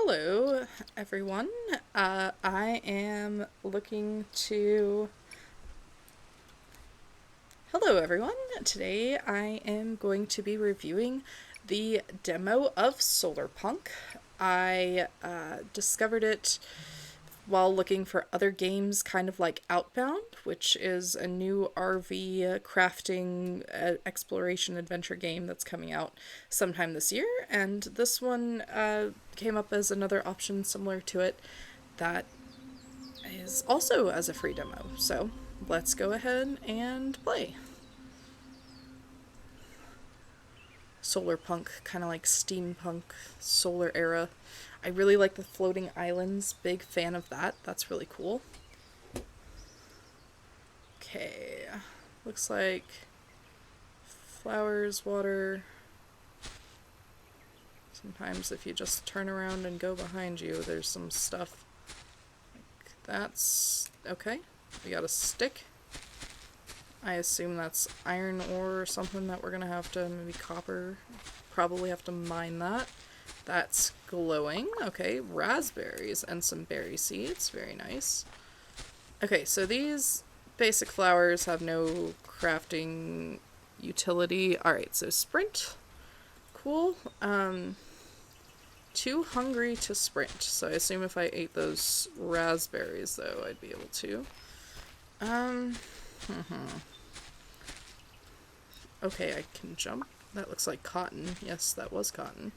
Hello, everyone. I am looking to. Hello, everyone. Today I am going to be reviewing the demo of SolarPunk. I discovered it while looking for other games, kind of like Outbound, which is a new RV crafting exploration adventure game that's coming out sometime this year. And this one came up as another option similar to it that is also as a free demo. So let's go ahead and play. Solarpunk, kind of like steampunk, solar era. I really like the floating islands, big fan of that. That's really cool. Okay, looks like flowers, water. Sometimes if you just turn around and go behind you, there's some stuff. Like that's okay. We got a stick. I assume that's iron ore or something that we're gonna have to, maybe copper. Probably have to mine that. That's glowing. Okay, raspberries and some berry seeds. Very nice. Okay, so these basic flowers have no crafting utility. Alright, so sprint. Cool. Too hungry to sprint. So I assume if I ate those raspberries, though, I'd be able to. Okay, I can jump. That looks like cotton. Yes, that was cotton.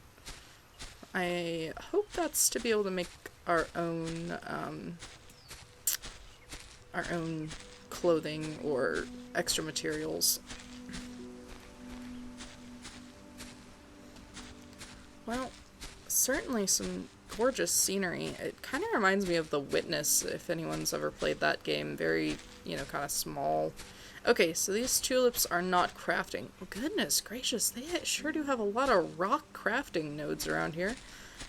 I hope that's to be able to make our own clothing or extra materials. Well, certainly some gorgeous scenery. It kind of reminds me of The Witness, if anyone's ever played that game. Very, kind of small. Okay, so these tulips are not crafting. Oh, goodness gracious, they sure do have a lot of rock crafting nodes around here.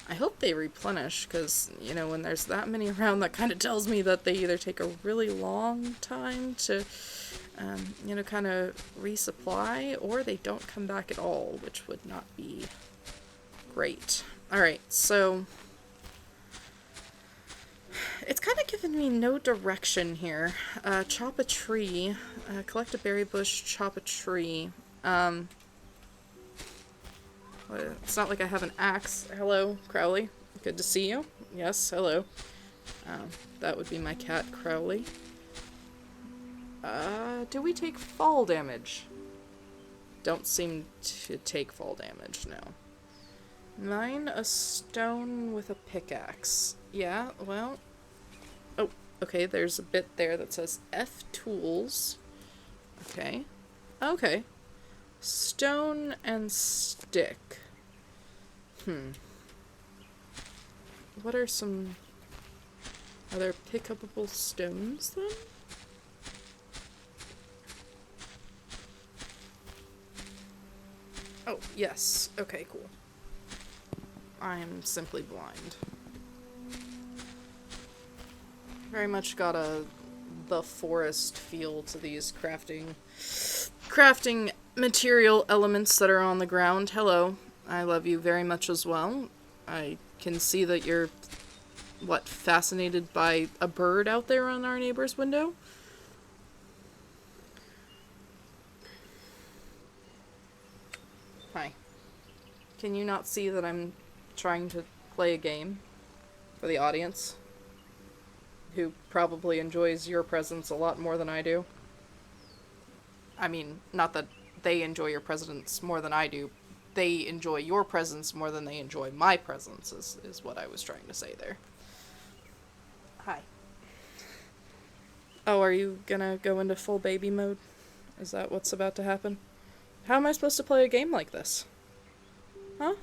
I hope they replenish, because, when there's that many around, that kind of tells me that they either take a really long time to, kind of resupply, or they don't come back at all, which would not be great. Alright, so it's kind of given me no direction here. Chop a tree, collect a berry bush, chop a tree. It's not like I have an axe. Hello, Crowley. Good to see you. Yes, hello. That would be my cat, Crowley. Do we take fall damage? Don't seem to take fall damage, no. Mine a stone with a pickaxe. Yeah, well... Oh, okay, there's a bit there that says F tools. Okay. Okay. Stone and stick. What are some... Are there pickupable stones, then? Oh, yes. Okay, cool. I'm simply blind. Very much got the forest feel to these crafting material elements that are on the ground. Hello. I love you very much as well. I can see that you're, fascinated by a bird out there on our neighbor's window? Hi. Can you not see that I'm trying to play a game for the audience, who probably enjoys your presence a lot more than I do? I mean, not that they enjoy your presence more than I do. They enjoy your presence more than they enjoy my presence, is what I was trying to say there. Hi. Oh, are you gonna go into full baby mode? Is that what's about to happen? How am I supposed to play a game like this? Huh?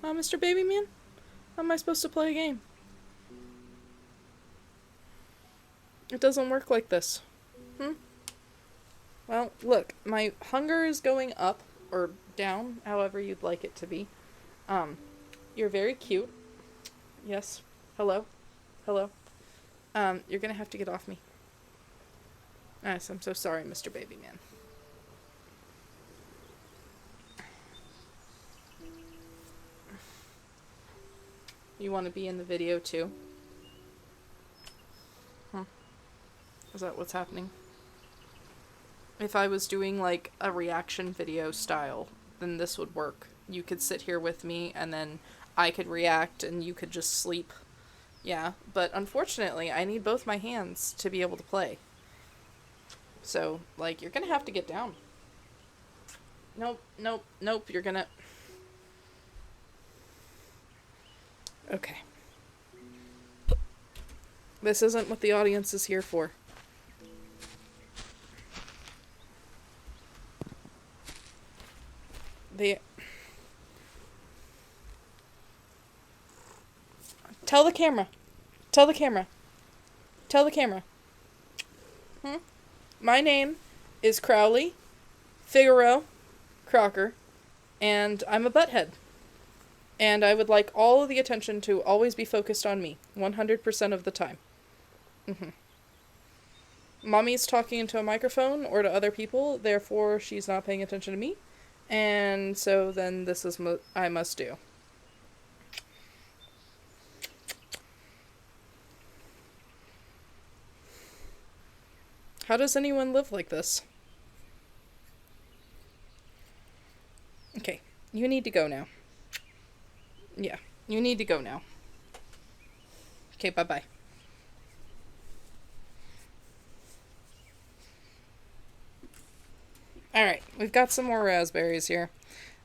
Huh, Mr. Baby Man? How am I supposed to play a game? It doesn't work like this. Well, look, my hunger is going up, or down, however you'd like it to be. You're very cute. Yes. Hello. Hello. You're gonna have to get off me. Yes, I'm so sorry, Mr. Baby Man. You want to be in the video too? Huh. Is that what's happening? If I was doing like a reaction video style, then this would work. You could sit here with me and then I could react and you could just sleep. Yeah, but unfortunately I need both my hands to be able to play. So, like, you're gonna have to get down. Nope, nope, nope, you're gonna... Okay. This isn't what the audience is here for. Tell the camera. Tell the camera. Tell the camera. My name is Crowley, Figaro, Crocker, and I'm a butthead. And I would like all of the attention to always be focused on me, 100% of the time. Mommy's talking into a microphone or to other people, therefore she's not paying attention to me. And so then this is what I must do. How does anyone live like this? Okay, you need to go now. Yeah, you need to go now. Okay, bye-bye. Alright, we've got some more raspberries here.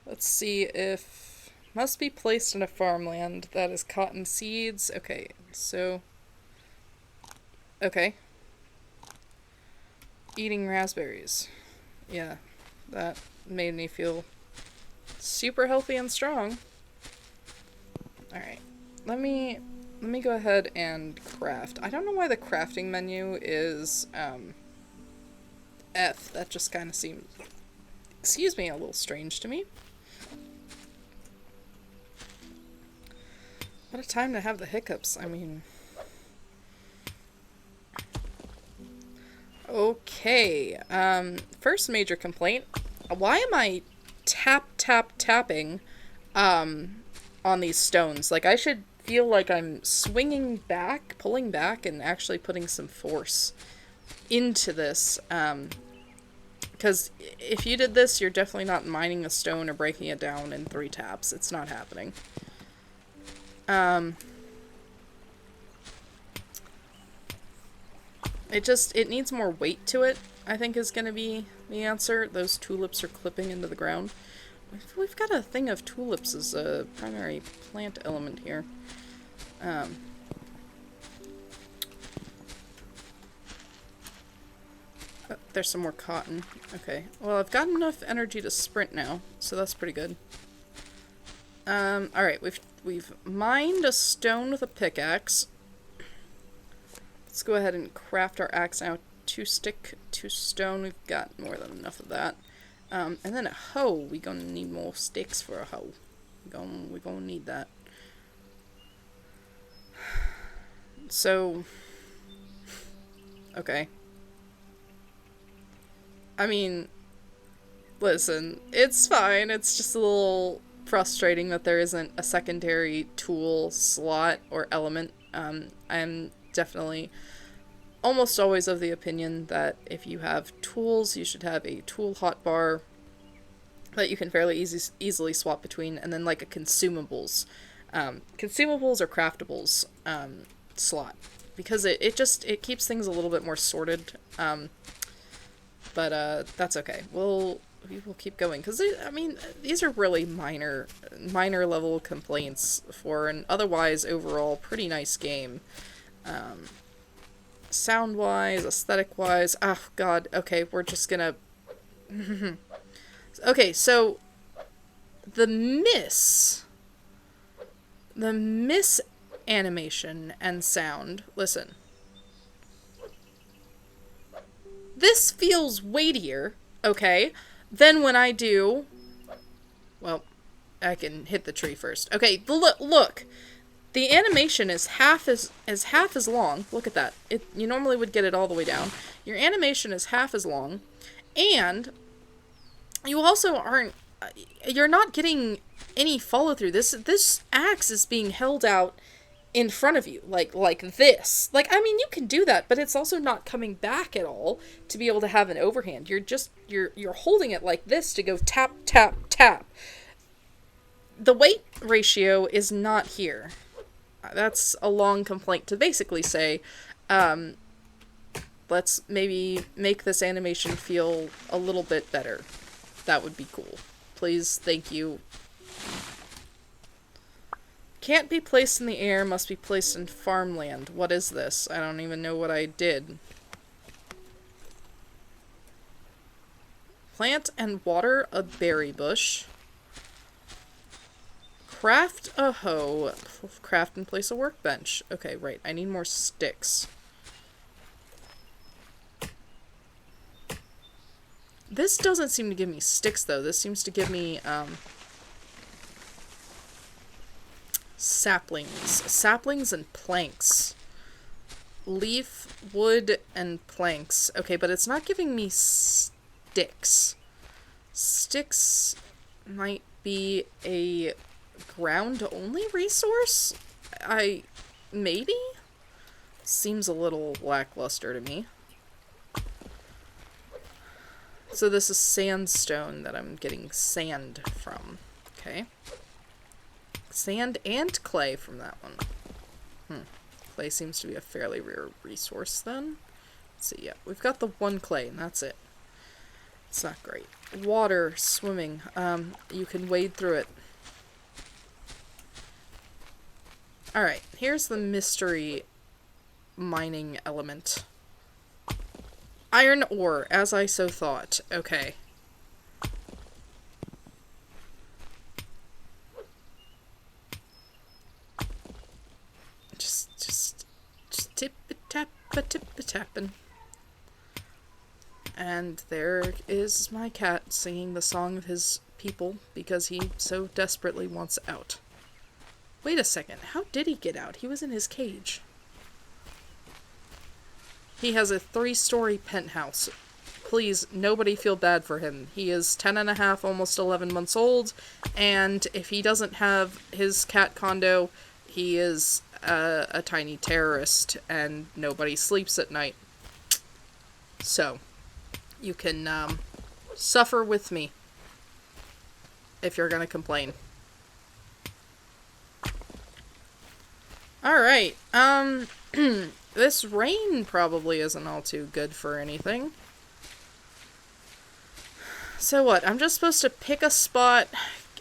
Let's see if... Must be placed in a farmland. That is cotton seeds. Okay, so... Okay. Eating raspberries. Yeah, that made me feel super healthy and strong. Alright, let me go ahead and craft. I don't know why the crafting menu is, F. That just kind of seems, excuse me, a little strange to me. What a time to have the hiccups, I mean... Okay, first major complaint. Why am I tapping, on these stones? Like, I should feel like I'm swinging back, pulling back, and actually putting some force into this, because if you did this, you're definitely not mining a stone or breaking it down in 3 taps. It's not happening. It needs more weight to it, I think is gonna be the answer. Those tulips are clipping into the ground. We've got a thing of tulips as a primary plant element here. Oh, there's some more cotton. Okay. Well, I've got enough energy to sprint now, so that's pretty good. Alright, we've mined a stone with a pickaxe. Let's go ahead and craft our axe now. 2 stick, 2 stone. We've got more than enough of that. And then a hoe. We're gonna need more sticks for a hoe. We're gonna need that. So... Okay. I mean... Listen, it's fine. It's just a little frustrating that there isn't a secondary tool slot or element. I'm definitely almost always of the opinion that if you have tools, you should have a tool hotbar that you can fairly easily swap between, and then like a consumables or craftables slot, because it keeps things a little bit more sorted. But that's okay. We will keep going, because I mean, these are really minor level complaints for an otherwise overall pretty nice game. Sound-wise, aesthetic-wise, oh god, okay, we're just gonna... Okay, so, the miss animation and sound, listen. This feels weightier, okay, than when I do... Well, I can hit the tree first. Okay, look! The animation is half as long. Look at that. You normally would get it all the way down. Your animation is half as long, and you also you're not getting any follow through. This axe is being held out in front of you, like this. Like, I mean, you can do that, but it's also not coming back at all to be able to have an overhand. You're holding it like this to go tap, tap, tap. The weight ratio is not here. That's a long complaint to basically say, let's maybe make this animation feel a little bit better. That would be cool. Please, thank you. Can't be placed in the air, must be placed in farmland. What is this? I don't even know what I did. Plant and water a berry bush. Craft a hoe. Craft and place a workbench. Okay, right. I need more sticks. This doesn't seem to give me sticks, though. This seems to give me, saplings. Saplings and planks. Leaf, wood, and planks. Okay, but it's not giving me sticks. Sticks might be a ground-only resource? Maybe? Seems a little lackluster to me. So this is sandstone that I'm getting sand from. Okay. Sand and clay from that one. Clay seems to be a fairly rare resource then. Let's see, yeah. We've got the one clay, and that's it. It's not great. Water, swimming. You can wade through it. Alright, here's the mystery mining element. Iron ore, as I so thought. Okay. Just tip-a-tap-a-tip-a-tappin'. And there is my cat singing the song of his people because he so desperately wants out. Wait a second, how did he get out? He was in his cage. He has a 3-story penthouse. Please, nobody feel bad for him. He is 10 and a half, almost 11 months old, and if he doesn't have his cat condo, he is a tiny terrorist, and nobody sleeps at night. So, you can suffer with me if you're gonna complain. Alright, this rain probably isn't all too good for anything. So what? I'm just supposed to pick a spot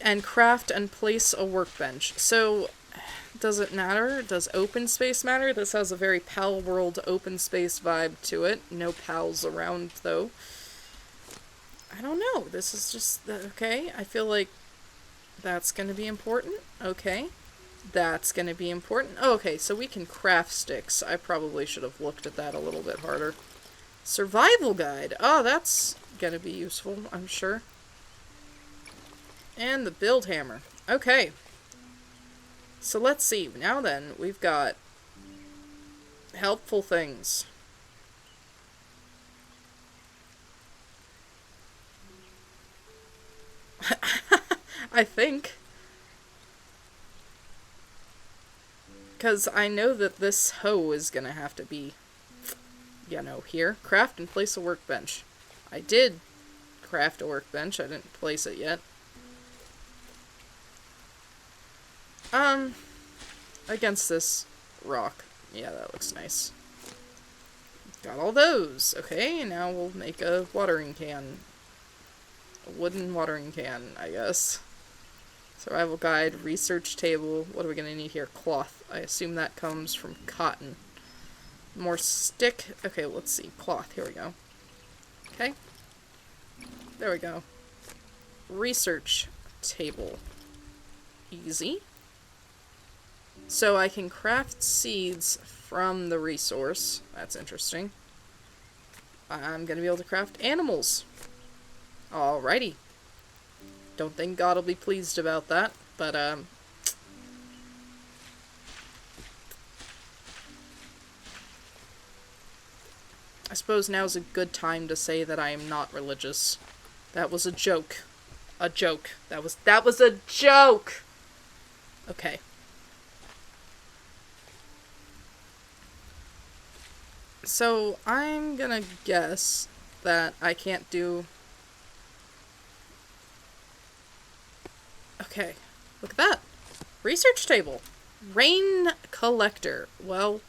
and craft and place a workbench. So, does it matter? Does open space matter? This has a very Pal World open space vibe to it. No pals around, though. I don't know. This is just, okay. I feel like that's going to be important. Okay. That's going to be important. Oh, okay, so we can craft sticks. I probably should have looked at that a little bit harder. Survival guide. Oh, that's going to be useful, I'm sure. And the build hammer. Okay. So let's see. Now then, we've got helpful things. I think. Because I know that this hoe is going to have to be, here. Craft and place a workbench. I did craft a workbench. I didn't place it yet. Against this rock. Yeah, that looks nice. Got all those. Okay, now we'll make a watering can. A wooden watering can, I guess. Survival guide, research table. What are we gonna need here? Cloth. I assume that comes from cotton. More stick. Okay, let's see. Cloth. Here we go. Okay. There we go. Research table. Easy. So I can craft seeds from the resource. That's interesting. I'm gonna be able to craft animals. Alrighty. Don't think God will be pleased about that, but, I suppose now's a good time to say that I am not religious. That was a joke. A joke. That was a joke! Okay. So, I'm gonna guess that I can't do... Okay. Look at that. Research table. Rain collector. Well...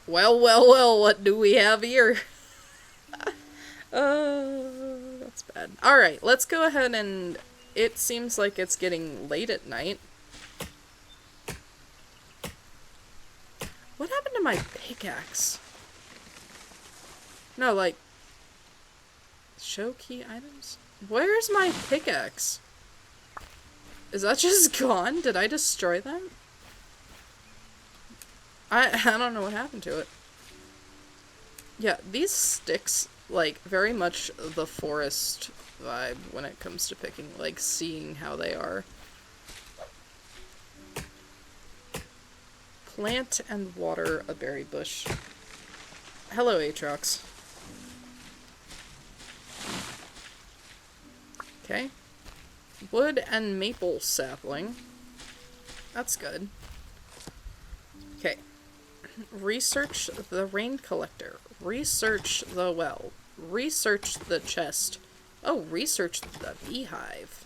well, what do we have here? That's bad. Alright, let's go ahead and... It seems like it's getting late at night. What happened to my pickaxe? No, like... Show key items? Where's my pickaxe? Is that just gone? Did I destroy them? I don't know what happened to it. Yeah, these sticks, like, very much the forest vibe when it comes to picking, like, seeing how they are. Plant and water a berry bush. Hello, Aatrox. Okay. Wood and maple sapling. That's good. Okay. Research the rain collector. Research the well. Research the chest. Oh, research the beehive.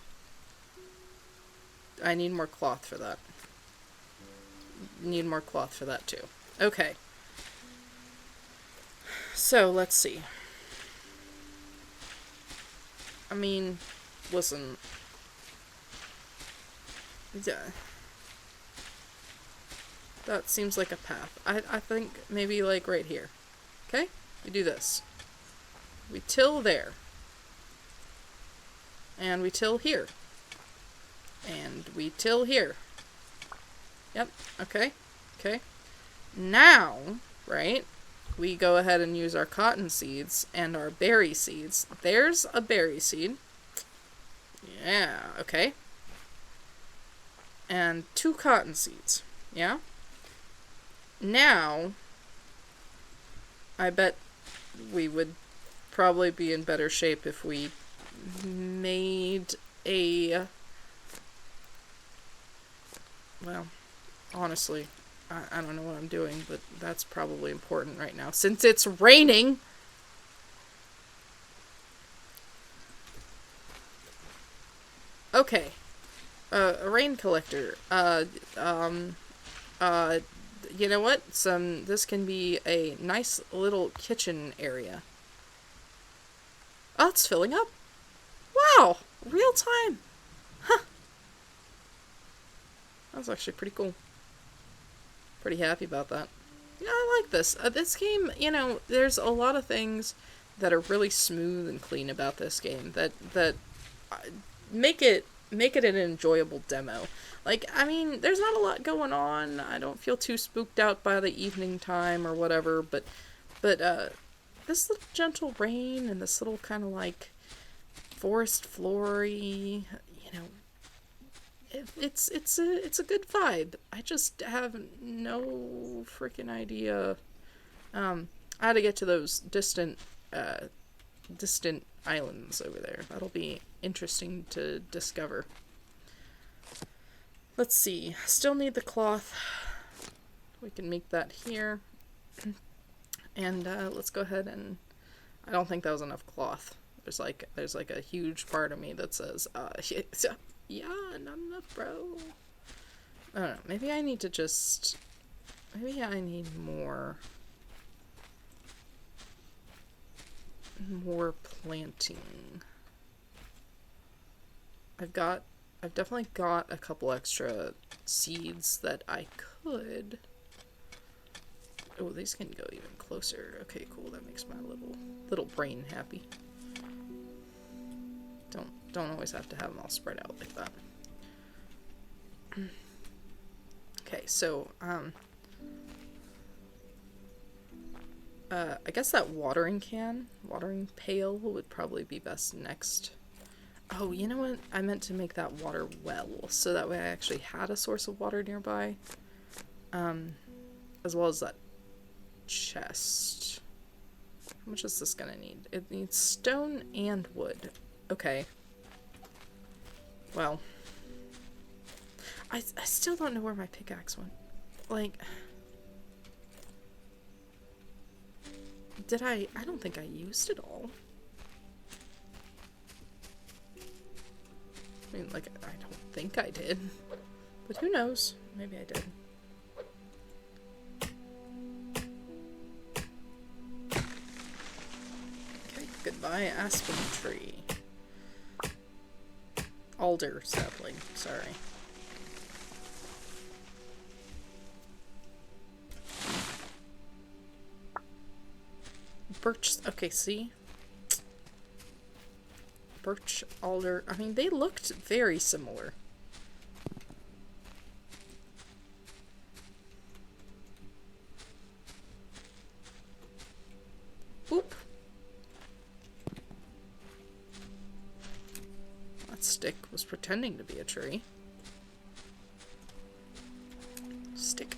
I need more cloth for that. Need more cloth for that too. Okay. So, let's see. I mean, listen. Yeah. That seems like a path. I think maybe like right here. Okay? We do this. We till there. And we till here. And we till here. Yep. Okay. Okay. Now, right, we go ahead and use our cotton seeds and our berry seeds. There's a berry seed. Yeah. Okay. And 2 cotton seeds. Yeah? Now, I bet we would probably be in better shape if we made a... Well, honestly, I don't know what I'm doing, but that's probably important right now, since it's raining! Okay. A rain collector. You know what? This can be a nice little kitchen area. Oh, it's filling up. Wow! Real time! Huh. That's actually pretty cool. Pretty happy about that. Yeah, I like this. This game, you know, there's a lot of things that are really smooth and clean about this game that make it an enjoyable demo. Like, I mean, there's not a lot going on. I don't feel too spooked out by the evening time or whatever, but this little gentle rain and this little kind of like forest flory, you know, it's a good vibe. I just have no freaking idea how to get to those distant islands over there. That'll be interesting to discover. Let's see. Still need the cloth. We can make that here. And let's go ahead and... I don't think that was enough cloth. There's like a huge part of me that says, yeah, not enough, bro. I don't know. Maybe I need to just... Maybe I need more planting. I've definitely got a couple extra seeds that I could... Oh, these can go even closer. Okay, cool. That makes my little brain happy. Don't always have to have them all spread out like that. Okay, so, I guess that watering pail would probably be best next. Oh, you know what? I meant to make that water well, so that way I actually had a source of water nearby. As well as that chest. How much is this gonna need? It needs stone and wood. Okay. Well, I still don't know where my pickaxe went. Like, did I don't think I used it all. I mean, like, I don't think I did. But who knows? Maybe I did. Okay, goodbye, aspen tree. Alder sapling, sorry. Birch, okay, see? Birch, alder, I mean, they looked very similar. Oop. That stick was pretending to be a tree. Stick.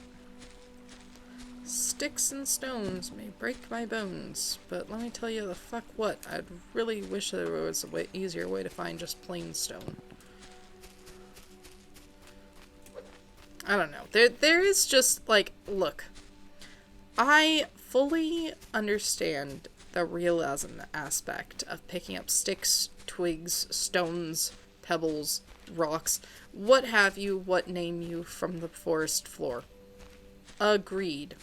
Sticks and stones may break my bones, but let me tell you the fuck what, I'd really wish there was a easier way to find just plain stone. I don't know. There is just, like, look. I fully understand the realism aspect of picking up sticks, twigs, stones, pebbles, rocks, what have you, what name you, from the forest floor. Agreed.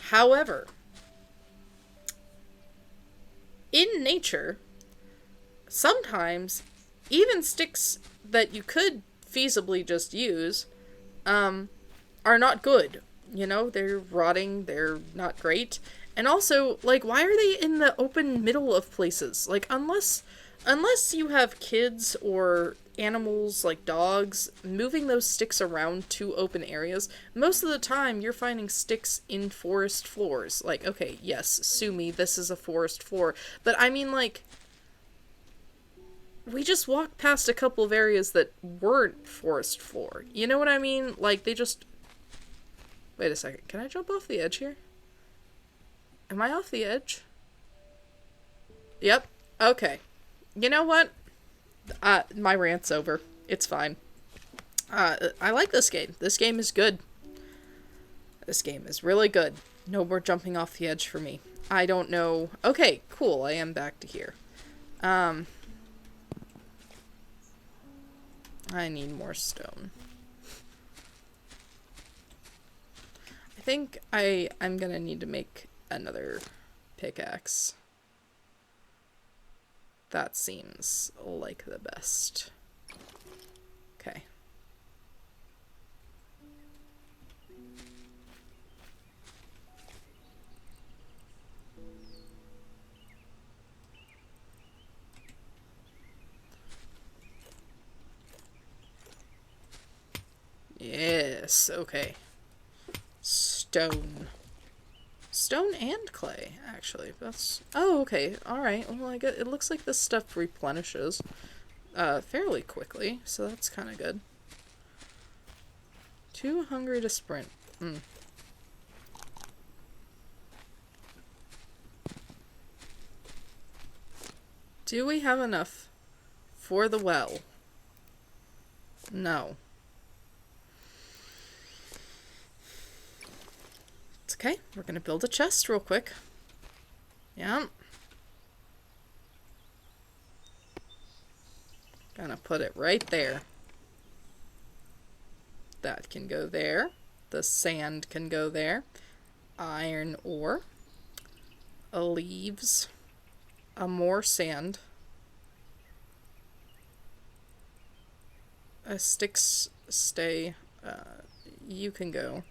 However, in nature, sometimes even sticks that you could feasibly just use are not good. You know, they're rotting, they're not great. And also, like, why are they in the open middle of places? Like, unless you have kids or animals like dogs, moving those sticks around to open areas, most of the time you're finding sticks in forest floors. Like, okay, yes, sue me, this is a forest floor. But I mean, like, we just walked past a couple of areas that weren't forest floor. You know what I mean? Like, they just... Wait a second, can I jump off the edge here? Am I off the edge? Yep. Okay. You know what? My rant's over. It's fine. I like this game. This game is good. This game is really good. No more jumping off the edge for me. I don't know. Okay, cool. I am back to here. I need more stone. I think I'm gonna need to make another pickaxe. That seems like the best. Okay. Yes, okay. Stone. Stone and clay, actually. That's... Oh, okay. Alright. Well, I guess it looks like this stuff replenishes fairly quickly, so that's kind of good. Too hungry to sprint. Do we have enough for the well? No. It's okay. We're gonna build a chest real quick. Yeah. Gonna put it right there. That can go there. The sand can go there. Iron ore. Leaves. More sand. Sticks stay. You can go.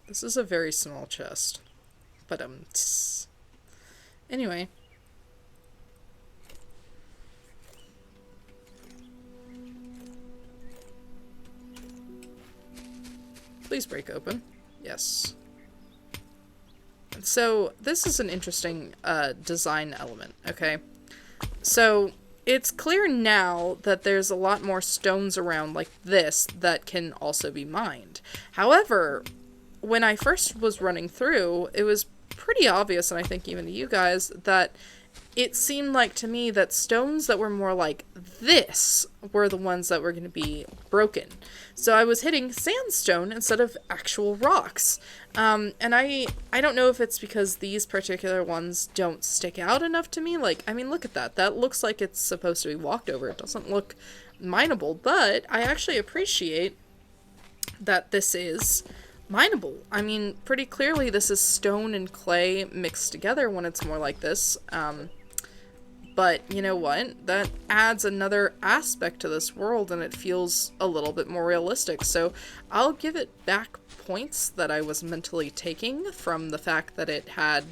This is a very small chest. But, anyway. Please break open. Yes. So, this is an interesting, design element, okay? So, it's clear now that there's a lot more stones around like this that can also be mined. However, when I first was running through, it was pretty obvious, and I think even to you guys, that it seemed like to me that stones that were more like this were the ones that were going to be broken. So I was hitting sandstone instead of actual rocks. And I don't know if it's because these particular ones don't stick out enough to me. Like, I mean, look at that. That looks like it's supposed to be walked over. It doesn't look mineable, but I actually appreciate that this is mineable. I mean, pretty clearly this is stone and clay mixed together when it's more like this. But you know what? That adds another aspect to this world and it feels a little bit more realistic. So I'll give it back points that I was mentally taking from the fact that it had,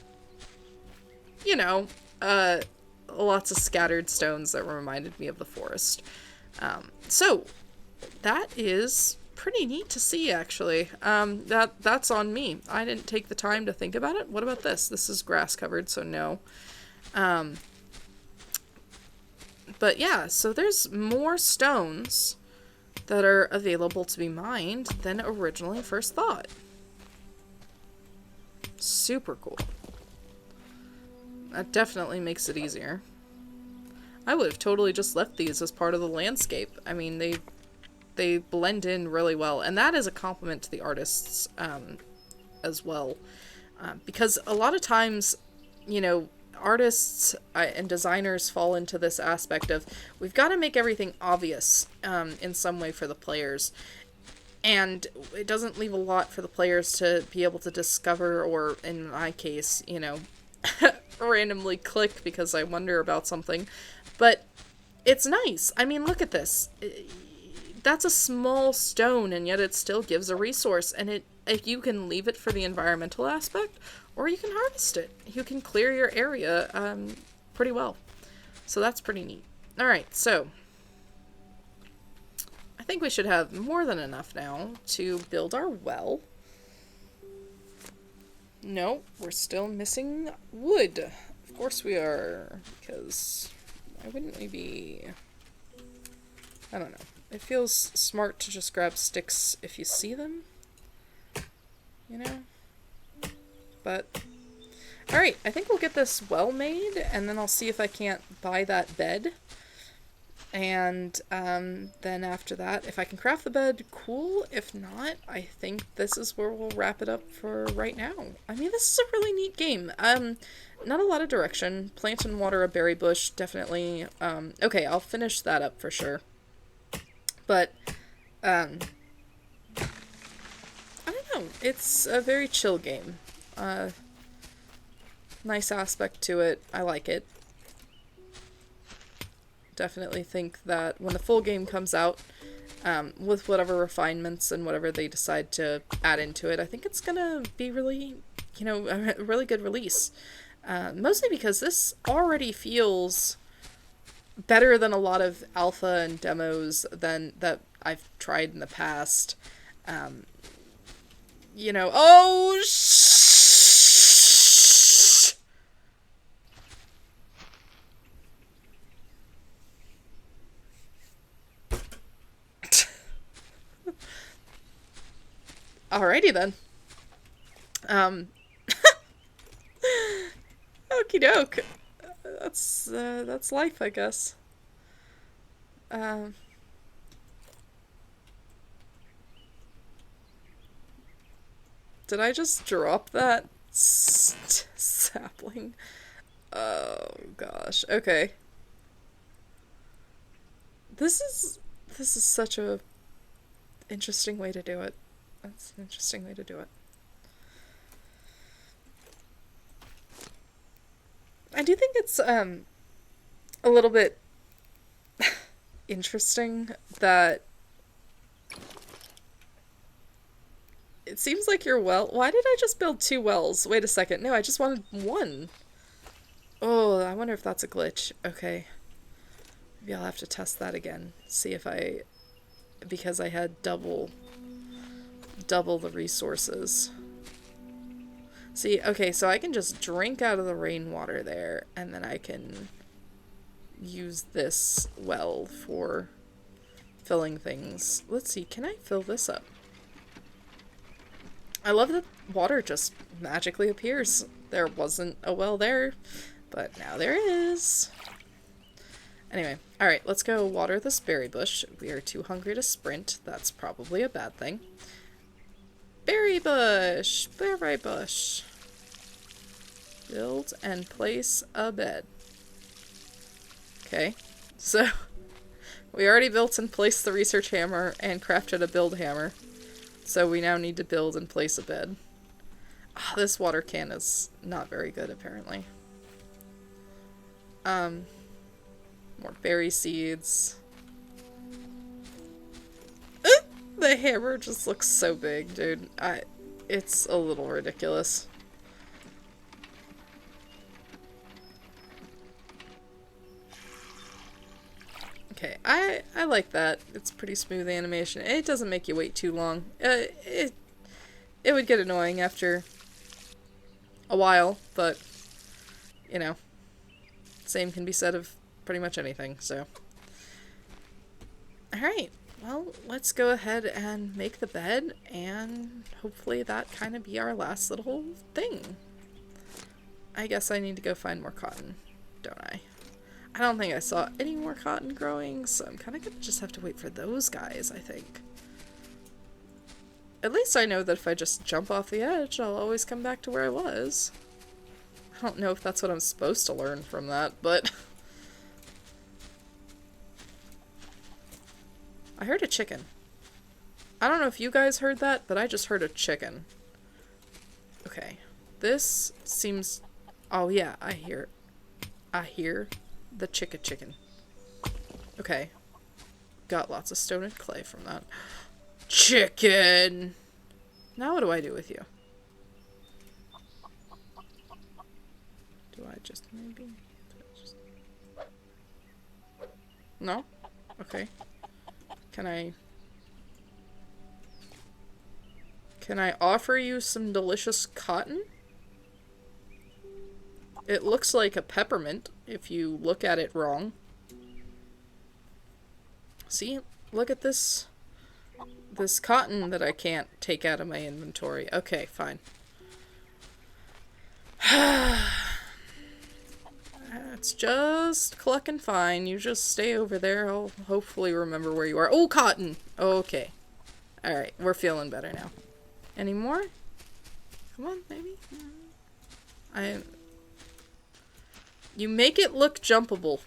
you know, lots of scattered stones that reminded me of the forest. So that is pretty neat to see, actually. That's on me. I didn't take the time to think about it. What about this? This is grass covered, so no. But yeah, so there's more stones that are available to be mined than originally first thought. Super cool. That definitely makes it easier. I would have totally just left these as part of the landscape. I mean, they blend in really well, and that is a compliment to the artists as well. Because a lot of times, you know, artists and designers fall into this aspect of we've got to make everything obvious in some way for the players, and it doesn't leave a lot for the players to be able to discover, or in my case, you know, randomly click because I wonder about something. But it's nice. I mean, look at this. That's a small stone, and yet it still gives a resource, and if you can leave it for the environmental aspect, or you can harvest it. You can clear your area pretty well. So that's pretty neat. Alright, so I think we should have more than enough now to build our well. No, we're still missing wood. Of course we are, because why wouldn't we be... I don't know. It feels smart to just grab sticks if you see them. You know? But, alright, I think we'll get this well made, and then I'll see if I can't buy that bed. And then after that, if I can craft the bed, cool. If not, I think this is where we'll wrap it up for right now. I mean, this is a really neat game. Not a lot of direction. Plant and water a berry bush, definitely. Okay, I'll finish that up for sure. But, I don't know. It's a very chill game. Nice aspect to it. I like it. Definitely think that when the full game comes out, with whatever refinements and whatever they decide to add into it, I think it's gonna be really, you know, a really good release. Mostly because this already feels better than a lot of alpha and demos that I've tried in the past. You know, oh Alrighty then. Okie doke. That's life, I guess. Did I just drop that sapling? Oh gosh. Okay. This is such a interesting way to do it. That's an interesting way to do it. I do think it's a little bit interesting that it seems like your well... Why did I just build 2 wells? Wait a second. No, I just wanted 1. Oh, I wonder if that's a glitch. Okay. Maybe I'll have to test that again. See if I... Because I had double the resources. See, okay, so I can just drink out of the rainwater there, and then I can use this well for filling things. Let's see, can I fill this up? I love that water just magically appears. There wasn't a well there. But now there is. Anyway, alright, let's go water this berry bush. We are too hungry to sprint. That's probably a bad thing. Berry bush! Berry bush! Build and place a bed. Okay, so we already built and placed the research hammer and crafted a build hammer. So we now need to build and place a bed. Oh, this water can is not very good, apparently. More berry seeds. The hammer just looks so big, dude. It's a little ridiculous. Okay, I like that. It's pretty smooth animation. It doesn't make you wait too long. It would get annoying after a while, but, you know, same can be said of pretty much anything, so. Alright, well, let's go ahead and make the bed, and hopefully that kind of be our last little thing. I guess I need to go find more cotton, don't I? I don't think I saw any more cotton growing, so I'm kind of gonna just have to wait for those guys, I think. At least I know that if I just jump off the edge, I'll always come back to where I was. I don't know if that's what I'm supposed to learn from that, but... I heard a chicken. I don't know if you guys heard that, but I just heard a chicken. Okay. This seems... Oh yeah, I hear the chicken. Okay. Got lots of stone and clay from that. Chicken! Now what do I do with you? Do I just maybe... No? Okay. Can I offer you some delicious cotton? It looks like a peppermint if you look at it wrong. See? Look at this cotton that I can't take out of my inventory. Okay, fine. It's just clucking fine. You just stay over there. I'll hopefully remember where you are. Oh, cotton! Okay. Alright, we're feeling better now. Any more? Come on, maybe? You make it look jumpable.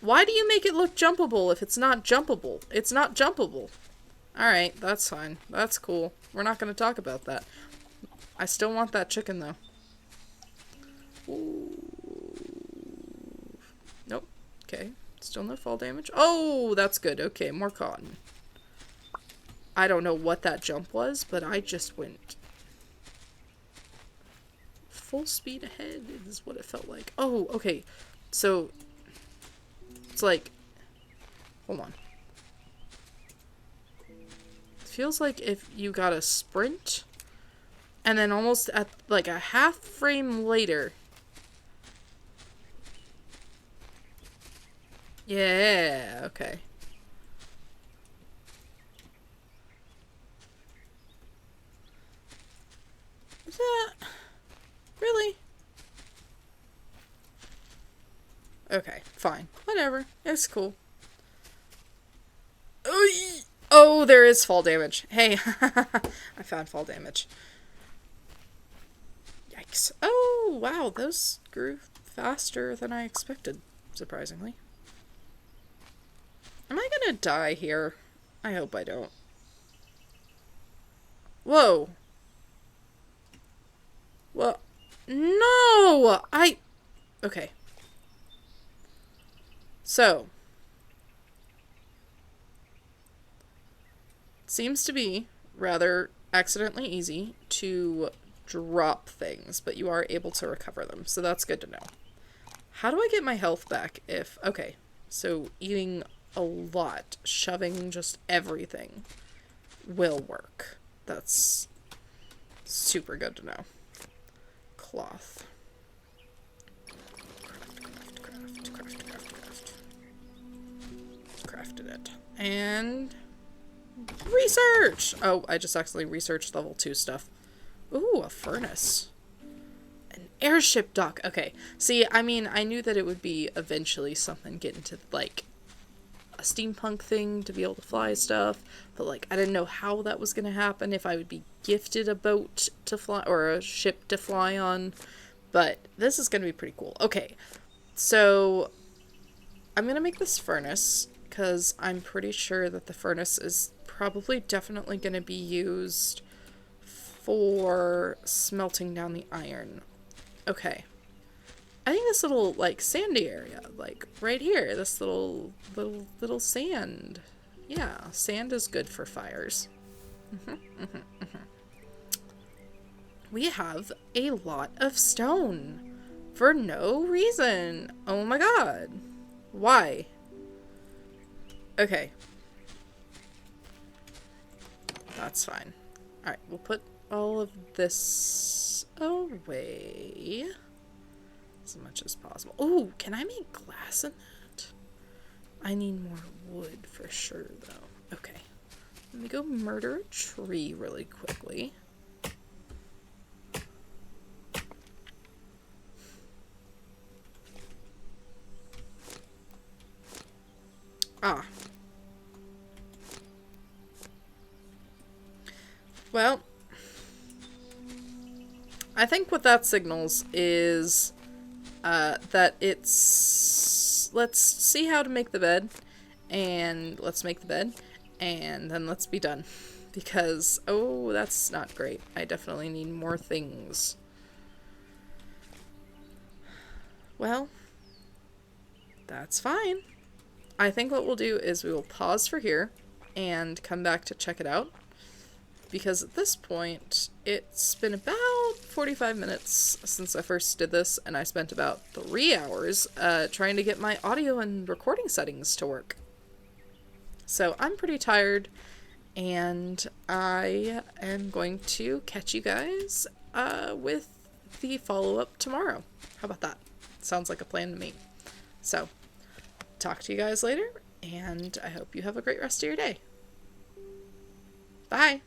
Why do you make it look jumpable if it's not jumpable? It's not jumpable. Alright, that's fine. That's cool. We're not going to talk about that. I still want that chicken, though. Ooh. Nope. Okay. Still no fall damage. Oh, that's good. Okay, more cotton. I don't know what that jump was, but I just went full speed ahead is what it felt like. Oh, okay. So, it's like... Hold on. It feels like if you got a sprint, and then almost at, like, a half frame later... Yeah, okay. Is that... Really? Okay, fine. Whatever. It's cool. Oh, there is fall damage. Hey, I found fall damage. Yikes. Oh, wow, those grew faster than I expected, surprisingly. Am I gonna die here? I hope I don't. Whoa. Well, no! Okay. So. Seems to be rather accidentally easy to drop things, but you are able to recover them, so that's good to know. How do I get my health back if... Okay, so eating a lot, shoving just everything will work. That's super good to know. Cloth. Crafted it. And research! Oh, I just actually researched level 2 stuff. Ooh, a furnace. An Airship dock. Okay. See, I mean, I knew that it would be eventually something get into, like, a steampunk thing to be able to fly stuff, but, like, I didn't know how that was going to happen, if I would be gifted a boat to fly, or a ship to fly on, but this is going to be pretty cool. Okay, so I'm going to make this furnace, because I'm pretty sure that the furnace is probably definitely going to be used for smelting down the iron. Okay. I think this little, like, sandy area, like, right here, this little sand. Yeah, sand is good for fires. We have a lot of stone. For no reason. Oh my god. Why? Okay. That's fine. Alright, we'll put all of this away as much as possible. Oh, can I make glass in that? I need more wood for sure, though. Okay. Let me go murder a tree really quickly. Ah. Well, I think what that signals is that it's, let's see how to make the bed, and let's make the bed, and then let's be done. Because, oh, that's not great. I definitely need more things. Well, that's fine. I think what we'll do is we will pause for here and come back to check it out. Because at this point, it's been about 45 minutes since I first did this, and I spent about 3 hours trying to get my audio and recording settings to work. So I'm pretty tired, and I am going to catch you guys with the follow-up tomorrow. How about that? Sounds like a plan to me. So, talk to you guys later, and I hope you have a great rest of your day. Bye!